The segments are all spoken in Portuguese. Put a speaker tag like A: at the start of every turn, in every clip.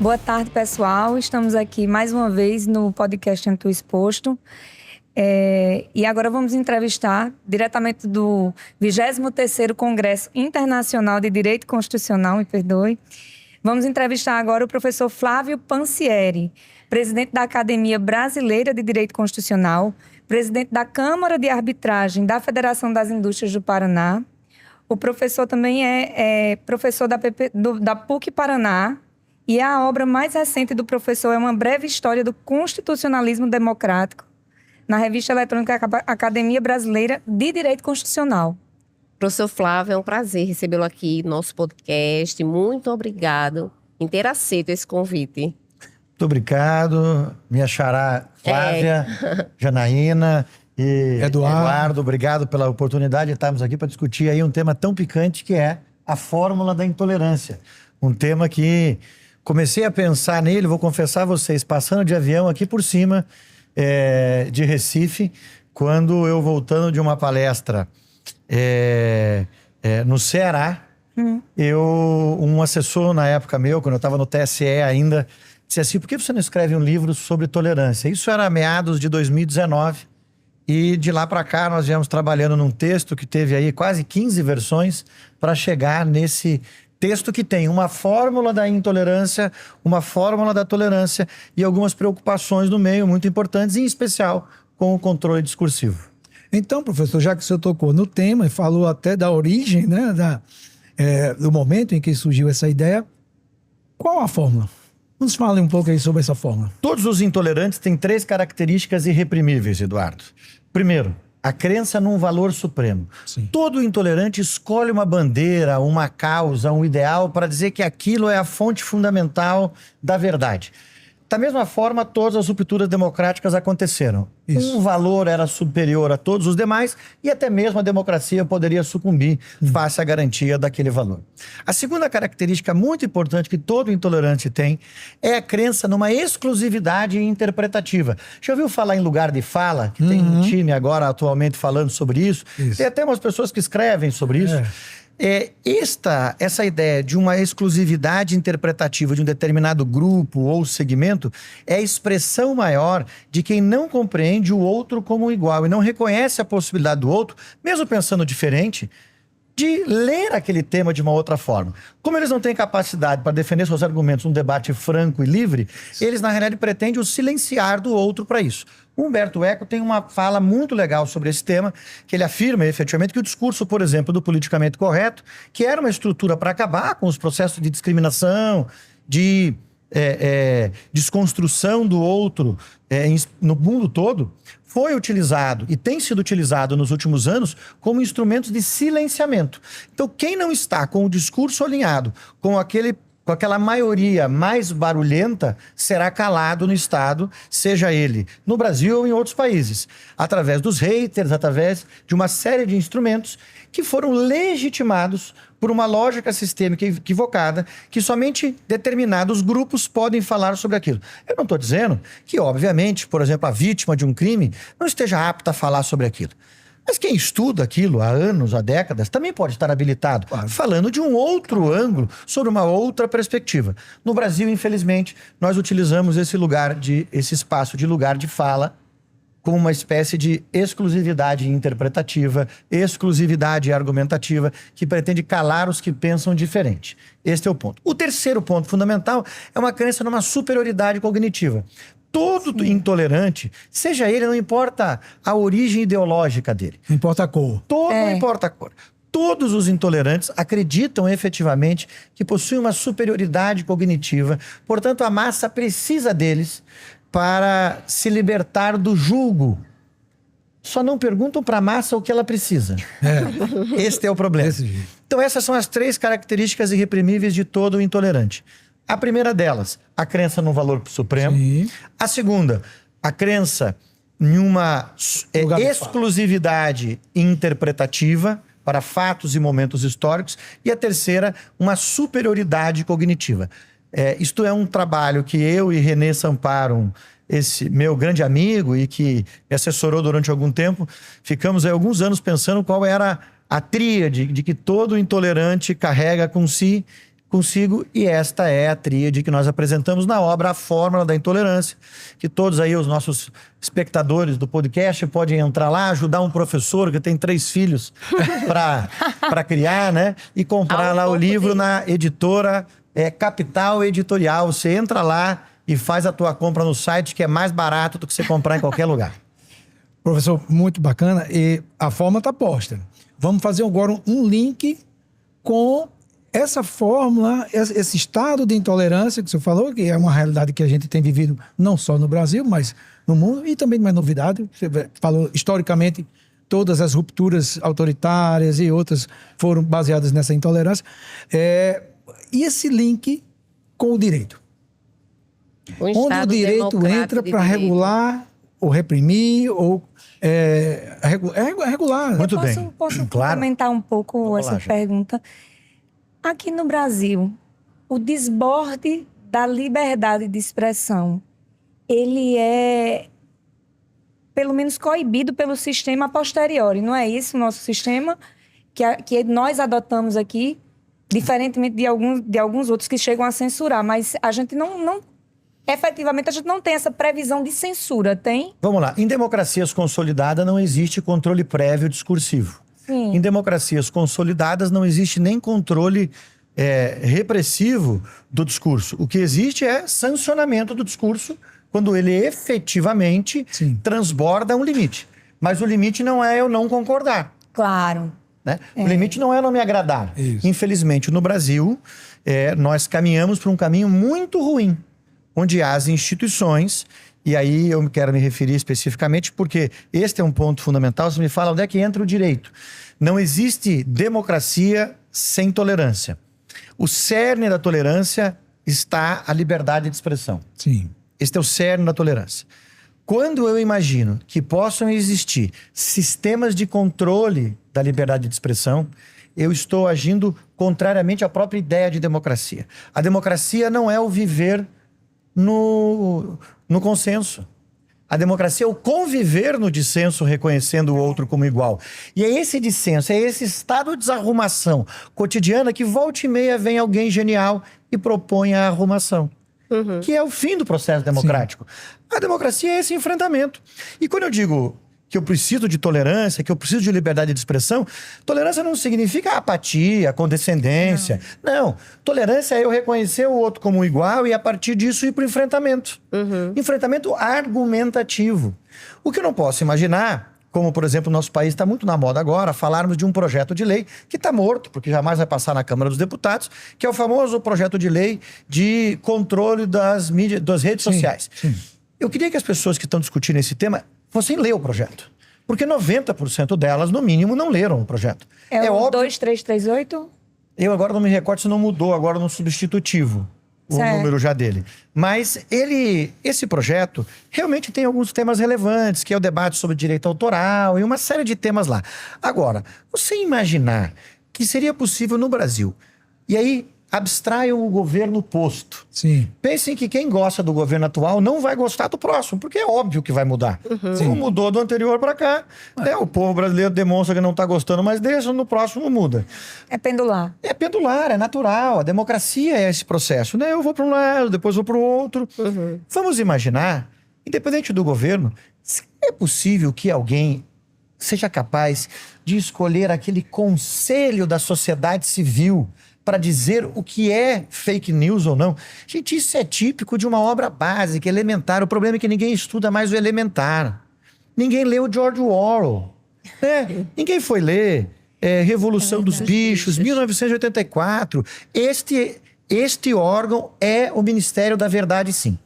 A: Boa tarde, pessoal. Estamos aqui mais uma vez no podcast Antu Exposto. E agora vamos entrevistar diretamente do 23º Congresso Internacional de Direito Constitucional, me perdoe. Vamos entrevistar agora o professor Flávio Pansieri, presidente da Academia Brasileira de Direito Constitucional, presidente da Câmara de Arbitragem da Federação das Indústrias do Paraná. O professor também é professor da PUC Paraná, e a obra mais recente do professor é uma breve história do constitucionalismo democrático, na revista eletrônica Academia Brasileira de Direito Constitucional.
B: Professor Flávio, é um prazer recebê-lo aqui no nosso podcast. Muito obrigado em ter aceito esse convite.
C: Muito obrigado, minha xará Flávia, Janaína e Eduardo. Obrigado pela oportunidade de estarmos aqui para discutir aí um tema tão picante que é a fórmula da intolerância. Um tema que comecei a pensar nele, vou confessar a vocês, passando de avião aqui por cima de Recife, quando eu voltando de uma palestra no Ceará, um assessor na época meu, quando eu estava no TSE ainda, disse assim: por que você não escreve um livro sobre tolerância? Isso era meados de 2019 e de lá para cá nós viemos trabalhando num texto que teve aí quase 15 versões para chegar nesse texto que tem uma fórmula da intolerância, uma fórmula da tolerância e algumas preocupações no meio muito importantes, em especial com o controle discursivo.
D: Então, professor, já que o senhor tocou no tema e falou até da origem, né, do momento em que surgiu essa ideia, qual a fórmula? Nos fale um pouco aí sobre essa fórmula.
C: Todos os intolerantes têm 3 características irreprimíveis, Eduardo. Primeiro, a crença num valor supremo. Sim. Todo intolerante escolhe uma bandeira, uma causa, um ideal para dizer que aquilo é a fonte fundamental da verdade. Da mesma forma, todas as rupturas democráticas aconteceram. Isso. Um valor era superior a todos os demais e até mesmo a democracia poderia sucumbir face à garantia daquele valor. A segunda característica muito importante que todo intolerante tem é a crença numa exclusividade interpretativa. Já ouviu falar em lugar de fala? Que tem um time agora atualmente falando sobre isso. Tem até umas pessoas que escrevem sobre isso. Essa ideia de uma exclusividade interpretativa de um determinado grupo ou segmento é a expressão maior de quem não compreende o outro como igual e não reconhece a possibilidade do outro, mesmo pensando diferente, de ler aquele tema de uma outra forma. Como eles não têm capacidade para defender seus argumentos num debate franco e livre, eles, na realidade, pretendem o silenciar do outro para isso. Humberto Eco tem uma fala muito legal sobre esse tema, que ele afirma, efetivamente, que o discurso, por exemplo, do politicamente correto, que era uma estrutura para acabar com os processos de discriminação, de desconstrução do outro no mundo todo, foi utilizado e tem sido utilizado nos últimos anos como instrumentos de silenciamento. Então, quem não está com o discurso alinhado com aquela maioria mais barulhenta, será calado no Estado, seja ele no Brasil ou em outros países, através dos haters, através de uma série de instrumentos que foram legitimados por uma lógica sistêmica equivocada, que somente determinados grupos podem falar sobre aquilo. Eu não estou dizendo que, obviamente, por exemplo, a vítima de um crime não esteja apta a falar sobre aquilo. Mas quem estuda aquilo há anos, há décadas, também pode estar habilitado, falando de um outro ângulo, sobre uma outra perspectiva. No Brasil, infelizmente, nós utilizamos esse espaço de lugar de fala como uma espécie de exclusividade interpretativa, exclusividade argumentativa, que pretende calar os que pensam diferente. Este é o ponto. O terceiro ponto fundamental é uma crença numa superioridade cognitiva. Todo intolerante, seja ele, não importa a origem ideológica dele.
D: Não importa a cor.
C: Não importa a cor. Todos os intolerantes acreditam efetivamente que possuem uma superioridade cognitiva, portanto a massa precisa deles para se libertar do julgo. Só não perguntam para a massa o que ela precisa. Este é o problema. Então essas são as 3 características irreprimíveis de todo intolerante. A primeira delas, a crença no valor supremo. Sim. A segunda, a crença em uma exclusividade interpretativa para fatos e momentos históricos. E a terceira, uma superioridade cognitiva. Isto é um trabalho que eu e René Samparo, esse meu grande amigo e que me assessorou durante algum tempo, ficamos aí alguns anos pensando qual era a tríade de que todo intolerante carrega com si consigo, e esta é a tríade que nós apresentamos na obra A Fórmula da Intolerância, que todos aí os nossos espectadores do podcast podem entrar lá, ajudar um professor que tem 3 filhos para criar, né? E comprar lá o livro na editora Capital Editorial. Você entra lá e faz a tua compra no site, que é mais barato do que você comprar em qualquer lugar.
D: Professor, muito bacana. E a forma está posta. Vamos fazer agora um link com essa fórmula, esse estado de intolerância que o senhor falou, que é uma realidade que a gente tem vivido não só no Brasil, mas no mundo, e também não é novidade. Você falou, historicamente, todas as rupturas autoritárias e outras foram baseadas nessa intolerância. E esse link com o direito? Onde o direito entra para regular ou reprimir ou regular.
C: Muito bem.
A: Posso
C: Claro.
A: comentar um pouco
C: Vamos
A: essa
C: lá, Ju.
A: pergunta? Aqui no Brasil, o desborde da liberdade de expressão, ele é, pelo menos, coibido pelo sistema a posteriori. Não é isso o nosso sistema que nós adotamos aqui, diferentemente de alguns outros que chegam a censurar. Mas a gente não efetivamente, a gente não tem essa previsão de censura, tem?
C: Vamos lá. Em democracias consolidadas não existe controle prévio discursivo.
A: Sim.
C: Em democracias consolidadas não existe nem controle repressivo do discurso. O que existe é sancionamento do discurso quando ele efetivamente transborda um limite. Mas o limite não é eu não concordar.
A: Claro.
C: Né? O limite não é não me agradar.
D: Isso.
C: Infelizmente, no Brasil, nós caminhamos por um caminho muito ruim, onde as instituições, e aí eu quero me referir especificamente porque este é um ponto fundamental. Você me fala onde é que entra o direito. Não existe democracia sem tolerância. O cerne da tolerância está a liberdade de expressão.
D: Sim.
C: Este é o cerne da tolerância. Quando eu imagino que possam existir sistemas de controle da liberdade de expressão, eu estou agindo contrariamente à própria ideia de democracia. A democracia não é o viver no consenso. A democracia é o conviver no dissenso, reconhecendo o outro como igual. E é esse dissenso, é esse estado de desarrumação cotidiana que volta e meia vem alguém genial e propõe a arrumação. Que é o fim do processo democrático. A democracia é esse enfrentamento. E quando eu digo que eu preciso de tolerância, que eu preciso de liberdade de expressão, tolerância não significa apatia, condescendência. Não. Tolerância é eu reconhecer o outro como igual e, a partir disso, ir para o enfrentamento. Enfrentamento argumentativo. O que eu não posso imaginar, como, por exemplo, o nosso país está muito na moda agora, falarmos de um projeto de lei que está morto, porque jamais vai passar na Câmara dos Deputados, que é o famoso projeto de lei de controle das redes sociais.
D: Sim.
C: Eu queria que as pessoas que estão discutindo esse tema fossem ler o projeto. Porque 90% delas, no mínimo, não leram o projeto.
A: É o
C: óbvio.
A: 2338?
C: Eu agora não me recordo se não mudou agora no substitutivo. O
A: Certo.
C: número já dele. Mas esse projeto realmente tem alguns temas relevantes, que é o debate sobre direito autoral e uma série de temas lá. Agora, você imaginar que seria possível no Brasil, e aí abstraiam o governo posto.
D: Sim.
C: Pensem que quem gosta do governo atual não vai gostar do próximo, porque é óbvio que vai mudar. Não mudou do anterior para cá, né? O povo brasileiro demonstra que não está gostando mais desse, no próximo muda.
A: É pendular.
C: É pendular, é natural. A democracia é esse processo, né? Eu vou para um lado, depois vou para o outro. Vamos imaginar, independente do governo, se é possível que alguém seja capaz de escolher aquele conselho da sociedade civil para dizer o que é fake news ou não. Gente, isso é típico de uma obra básica, elementar. O problema é que ninguém estuda mais o elementar. Ninguém leu George Orwell. Né? Ninguém foi ler Revolução dos Bichos, 1984. Este órgão é o Ministério da Verdade, sim.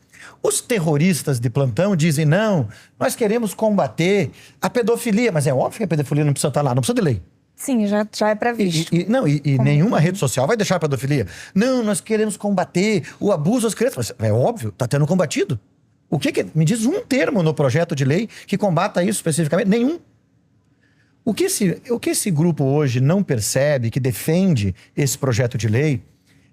C: Os terroristas de plantão dizem, não, nós queremos combater a pedofilia. Mas é óbvio que a pedofilia não precisa estar lá, não precisa de lei.
A: Sim, já é previsto.
C: E nenhuma rede social vai deixar a pedofilia. Não, nós queremos combater o abuso às crianças. Mas é óbvio, está tendo combatido. Me diz um termo no projeto de lei que combata isso especificamente? Nenhum. O que esse grupo hoje não percebe, que defende esse projeto de lei,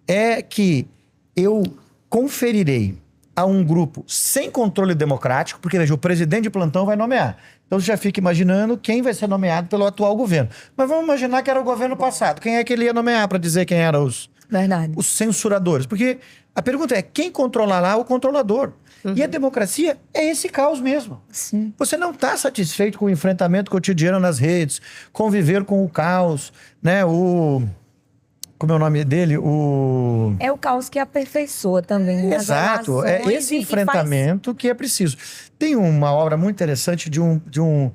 C: é que eu conferirei a um grupo sem controle democrático, porque, veja, o presidente de plantão vai nomear. Então você já fica imaginando quem vai ser nomeado pelo atual governo. Mas vamos imaginar que era o governo passado. Quem é que ele ia nomear para dizer quem eram os
A: Verdade.
C: Os censuradores. Porque a pergunta é, quem controlará o controlador? E a democracia é esse caos mesmo.
A: Sim.
C: Você não está satisfeito com o enfrentamento cotidiano nas redes, conviver com o caos, né? Como é o nome dele?
A: É o caos que aperfeiçoa também. as
C: Exato, é
A: relações
C: esse
A: e
C: enfrentamento que é preciso. Tem uma obra muito interessante de um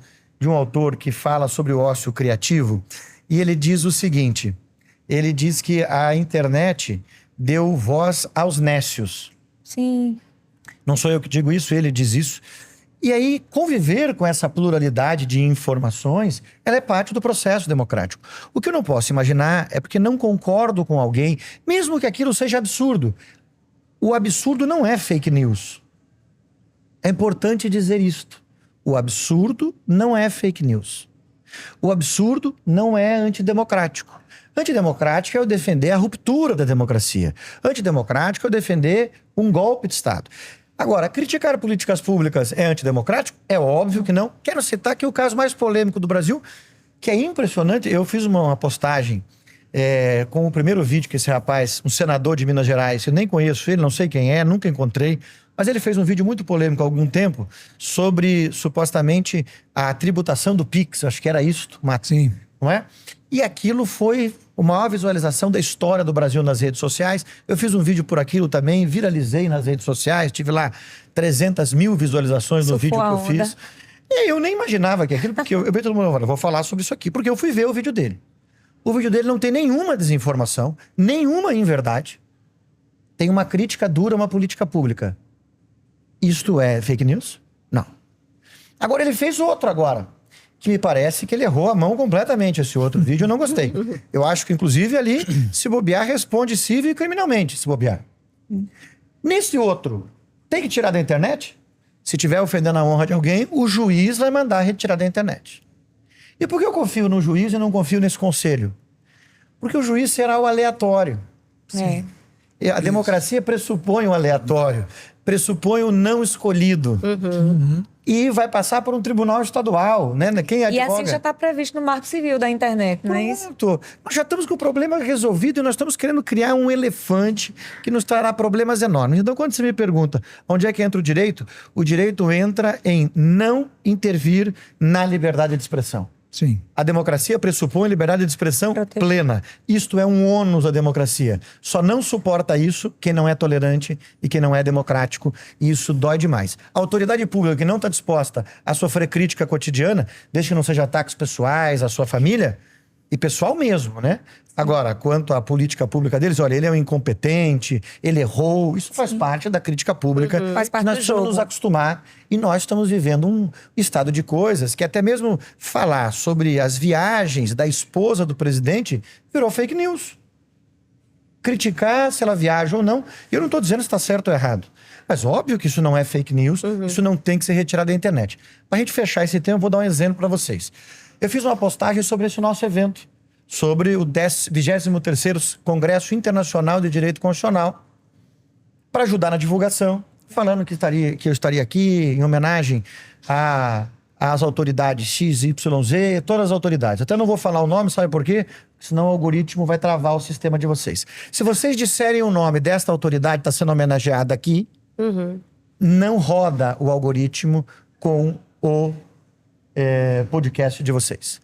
C: autor que fala sobre o ócio criativo, e ele diz o seguinte, ele diz que a internet deu voz aos nécios.
A: Sim.
C: Não sou eu que digo isso, ele diz isso. E aí, conviver com essa pluralidade de informações, ela é parte do processo democrático. O que eu não posso imaginar é porque não concordo com alguém, mesmo que aquilo seja absurdo. O absurdo não é fake news. É importante dizer isto. O absurdo não é fake news. O absurdo não é antidemocrático. Antidemocrático é eu defender a ruptura da democracia. Antidemocrático é eu defender um golpe de Estado. Agora, criticar políticas públicas é antidemocrático? É óbvio que não. Quero citar aqui o caso mais polêmico do Brasil, que é impressionante. Eu fiz uma postagem com o primeiro vídeo que esse rapaz, um senador de Minas Gerais, eu nem conheço ele, não sei quem é, nunca encontrei, mas ele fez um vídeo muito polêmico há algum tempo sobre, supostamente, a tributação do Pix. Acho que era isto, Matos.
D: Sim.
C: Não é? E aquilo foi a maior visualização da história do Brasil nas redes sociais. Eu fiz um vídeo por aquilo também, viralizei nas redes sociais, tive lá 300 mil visualizações no vídeo que eu fiz. E eu nem imaginava que aquilo, porque eu vi todo mundo falando, vou falar sobre isso aqui, porque eu fui ver o vídeo dele. O vídeo dele não tem nenhuma desinformação, nenhuma inverdade. Tem uma crítica dura a uma política pública. Isto é fake news? Não. Agora ele fez outro agora, que me parece que ele errou a mão completamente. Esse outro vídeo eu não gostei. Eu acho que, inclusive, ali, se bobear, responde civil e criminalmente, se bobear. Nesse outro, tem que tirar da internet? Se tiver ofendendo a honra de alguém, o juiz vai mandar retirar da internet. E por que eu confio no juiz e não confio nesse conselho? Porque o juiz será o aleatório.
A: É.
C: E a democracia pressupõe o aleatório, pressupõe o não escolhido. E vai passar por um tribunal estadual, né? Quem
A: E
C: advoga?
A: assim já está previsto no Marco Civil da internet, não é isso?
C: Pronto. Nós já estamos com o problema resolvido e nós estamos querendo criar um elefante que nos trará problemas enormes. Então, quando você me pergunta onde é que entra o direito entra em não intervir na liberdade de expressão.
D: Sim.
C: A democracia pressupõe liberdade de expressão plena. Isto é um ônus da democracia. Só não suporta isso quem não é tolerante e quem não é democrático. E isso dói demais. A autoridade pública que não está disposta a sofrer crítica cotidiana, desde que não seja ataques pessoais à sua família, e pessoal mesmo, né? Agora, quanto à política pública deles, olha, ele é um incompetente, ele errou, isso faz parte da crítica pública.
A: Faz parte
C: nós
A: do
C: precisamos
A: jogo.
C: nos acostumar e nós estamos vivendo um estado de coisas que até mesmo falar sobre as viagens da esposa do presidente virou fake news. Criticar se ela viaja ou não, eu não estou dizendo se está certo ou errado. Mas óbvio que isso não é fake news, isso não tem que ser retirado da internet. Para a gente fechar esse tema, eu vou dar um exemplo para vocês. Eu fiz uma postagem sobre esse nosso evento, sobre o 23º Congresso Internacional de Direito Constitucional, para ajudar na divulgação, falando que eu estaria aqui em homenagem às autoridades X, Y, Z, todas as autoridades. Até não vou falar o nome, sabe por quê? Senão o algoritmo vai travar o sistema de vocês. Se vocês disserem o nome desta autoridade que está sendo homenageada aqui, não roda o algoritmo com o podcast de vocês.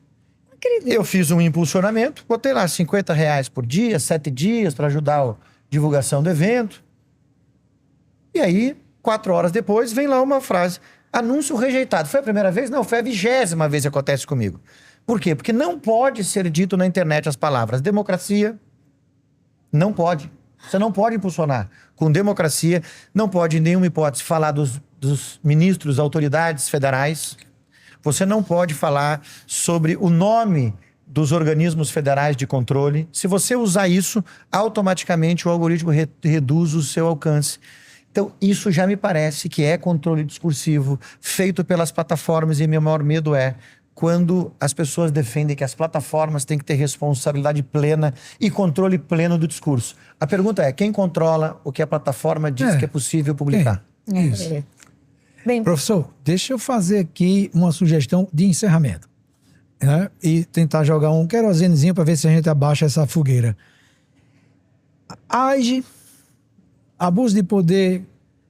C: Eu fiz um impulsionamento, botei lá R$50 por dia, 7 dias para ajudar a divulgação do evento. E aí, 4 horas depois, vem lá uma frase: anúncio rejeitado. Foi a primeira vez? Não, foi a 20ª vez que acontece comigo. Por quê? Porque não pode ser dito na internet as palavras democracia. Não pode. Você não pode impulsionar com democracia, não pode em nenhuma hipótese falar dos ministros, autoridades federais. Você não pode falar sobre o nome dos organismos federais de controle. Se você usar isso, automaticamente o algoritmo reduz o seu alcance. Então, isso já me parece que é controle discursivo feito pelas plataformas, e meu maior medo é quando as pessoas defendem que as plataformas têm que ter responsabilidade plena e controle pleno do discurso. A pergunta é, quem controla o que a plataforma diz que é possível publicar?
D: Isso.
A: Bem,
D: Professor, deixa eu fazer aqui uma sugestão de encerramento, né? E tentar jogar um querosenezinho para ver se a gente abaixa essa fogueira. age abuso de poder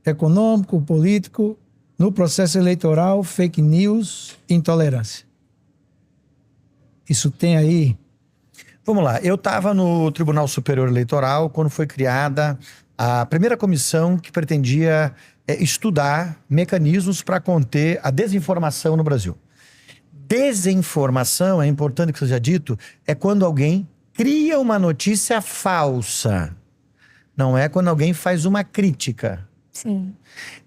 D: econômico, político, no processo eleitoral, fake news, intolerância. Isso tem aí...
C: Vamos lá, eu estava no Tribunal Superior Eleitoral quando foi criada a primeira comissão que pretendia estudar mecanismos para conter a desinformação no Brasil. Desinformação, é importante que seja dito, é quando alguém cria uma notícia falsa. Não é quando alguém faz uma crítica.
A: Sim.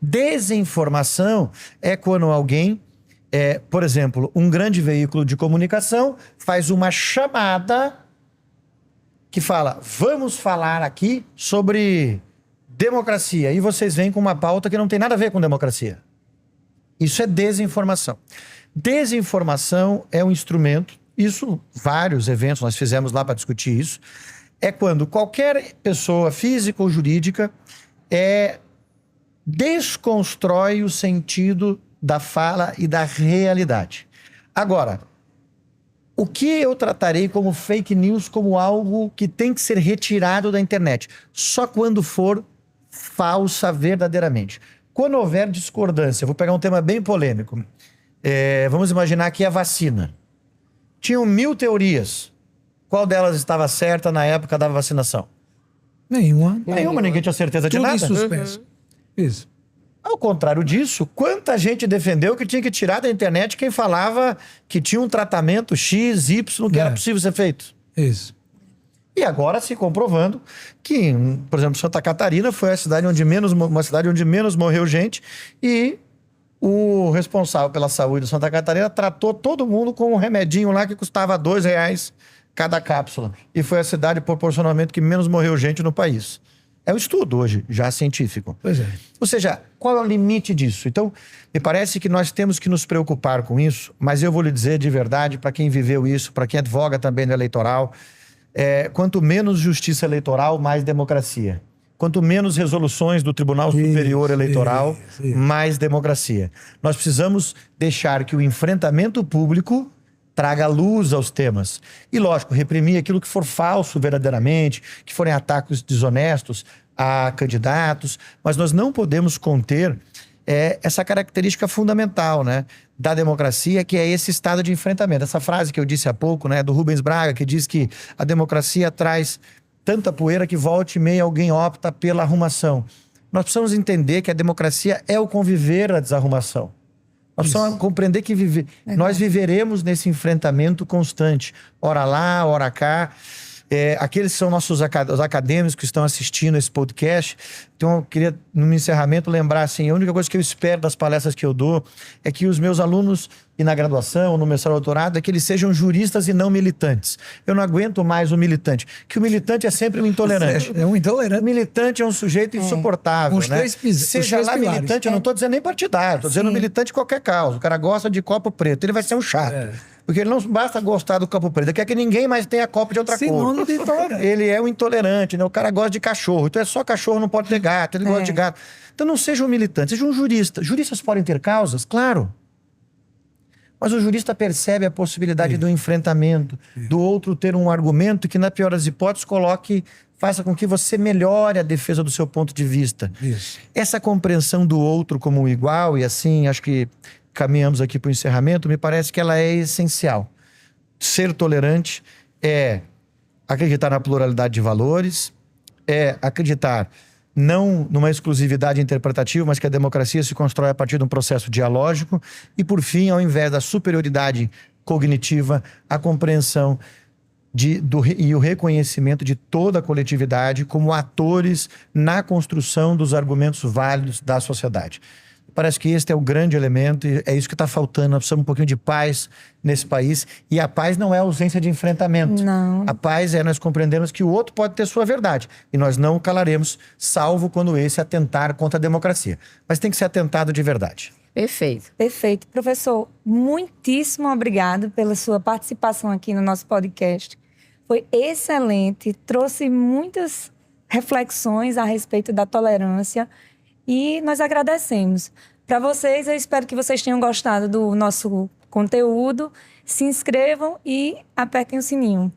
C: Desinformação é quando alguém, por exemplo, um grande veículo de comunicação faz uma chamada que fala, vamos falar aqui sobre democracia. E vocês vêm com uma pauta que não tem nada a ver com democracia. Isso é desinformação. Desinformação é um instrumento, isso, vários eventos nós fizemos lá para discutir isso, é quando qualquer pessoa física ou jurídica desconstrói o sentido da fala e da realidade. Agora, o que eu tratarei como fake news como algo que tem que ser retirado da internet? Só quando for falsa verdadeiramente. Quando houver discordância, vou pegar um tema bem polêmico. Vamos imaginar que a vacina. Tinham 1000 teorias. Qual delas estava certa na época da vacinação?
D: Nenhuma.
C: Nenhuma, ninguém tinha certeza de
D: Tudo
C: nada.
D: em suspenso. Isso.
C: Ao contrário disso, quanta gente defendeu que tinha que tirar da internet quem falava que tinha um tratamento X, Y, que era possível ser feito.
D: Isso.
C: E agora se comprovando que, por exemplo, Santa Catarina foi uma cidade onde menos morreu gente e o responsável pela saúde de Santa Catarina tratou todo mundo com um remedinho lá que custava R$2 cada cápsula. E foi a cidade proporcionalmente que menos morreu gente no país. É um estudo hoje, já científico.
D: Pois é.
C: Ou seja, qual é o limite disso? Então, me parece que nós temos que nos preocupar com isso, mas eu vou lhe dizer de verdade, para quem viveu isso, para quem advoga também no eleitoral, quanto menos justiça eleitoral, mais democracia. Quanto menos resoluções do Tribunal Superior Eleitoral, mais democracia. Nós precisamos deixar que o enfrentamento público traga luz aos temas. E, lógico, reprimir aquilo que for falso verdadeiramente, que forem ataques desonestos a candidatos, mas nós não podemos conter essa característica fundamental, né, da democracia, que é esse estado de enfrentamento. Essa frase que eu disse há pouco, né, do Rubens Braga, que diz que a democracia traz tanta poeira que volta e meia alguém opta pela arrumação. Nós precisamos entender que a democracia é o conviver à desarrumação. Nós precisamos compreender que nós viveremos nesse enfrentamento constante. Ora lá, ora cá. Aqueles que são os acadêmicos que estão assistindo esse podcast. Então, eu queria, no encerramento, lembrar assim, a única coisa que eu espero das palestras que eu dou é que os meus alunos, e na graduação, no mestrado, doutorado, é que eles sejam juristas e não militantes. Eu não aguento mais o militante, que o militante é sempre um intolerante.
D: É um intolerante.
C: O militante é um sujeito insuportável,
D: Os
C: né?
D: três
C: Seja lá
D: pilares.
C: militante, eu não estou dizendo nem partidário, estou dizendo militante de qualquer causa. O cara gosta de copo preto, ele vai ser um chato. Porque ele não basta gostar do copo preto, ele quer que ninguém mais tenha copo de outra cor.
D: Sinônimo de intolerante.
C: Ele é um intolerante, né? O cara gosta de cachorro, então é só cachorro, não pode ter gato, ele gosta de gato. Então não seja um militante, seja um jurista. Juristas podem ter causas? Claro. Mas o jurista percebe a possibilidade do enfrentamento, do outro ter um argumento que, na pior das hipóteses, faça com que você melhore a defesa do seu ponto de vista.
D: Isso.
C: Essa compreensão do outro como um igual, e assim, acho que caminhamos aqui para o encerramento, me parece que ela é essencial. Ser tolerante é acreditar na pluralidade de valores, é acreditar não numa exclusividade interpretativa, mas que a democracia se constrói a partir de um processo dialógico e, por fim, ao invés da superioridade cognitiva, a compreensão e o reconhecimento de toda a coletividade como atores na construção dos argumentos válidos da sociedade. Parece que este é o grande elemento e é isso que está faltando. Nós precisamos um pouquinho de paz nesse país. E a paz não é a ausência de enfrentamento.
A: Não.
C: A paz é nós compreendermos que o outro pode ter sua verdade. E nós não o calaremos, salvo quando esse atentar contra a democracia. Mas tem que ser atentado de verdade.
B: Perfeito.
A: Perfeito. Professor, muitíssimo obrigado pela sua participação aqui no nosso podcast. Foi excelente, trouxe muitas reflexões a respeito da tolerância e nós agradecemos. Para vocês, eu espero que vocês tenham gostado do nosso conteúdo. Se inscrevam e apertem o sininho.